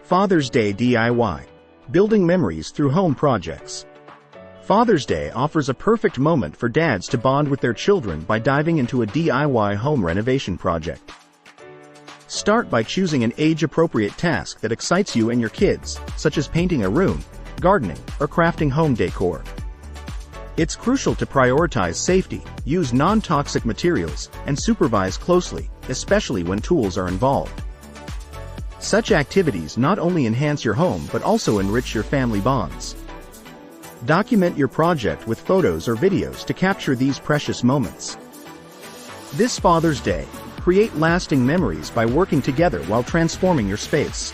Father's Day DIY. Building memories through home projects. Father's Day offers a perfect moment for dads to bond with their children by diving into a DIY home renovation project. Start by choosing an age-appropriate task that excites you and your kids, such as painting a room, gardening, or crafting home decor. It's crucial to prioritize safety, use non-toxic materials, and supervise closely, especially when tools are involved. Such activities not only enhance your home but also enrich your family bonds. Document your project with photos or videos to capture these precious moments. This Father's Day, create lasting memories by working together while transforming your space.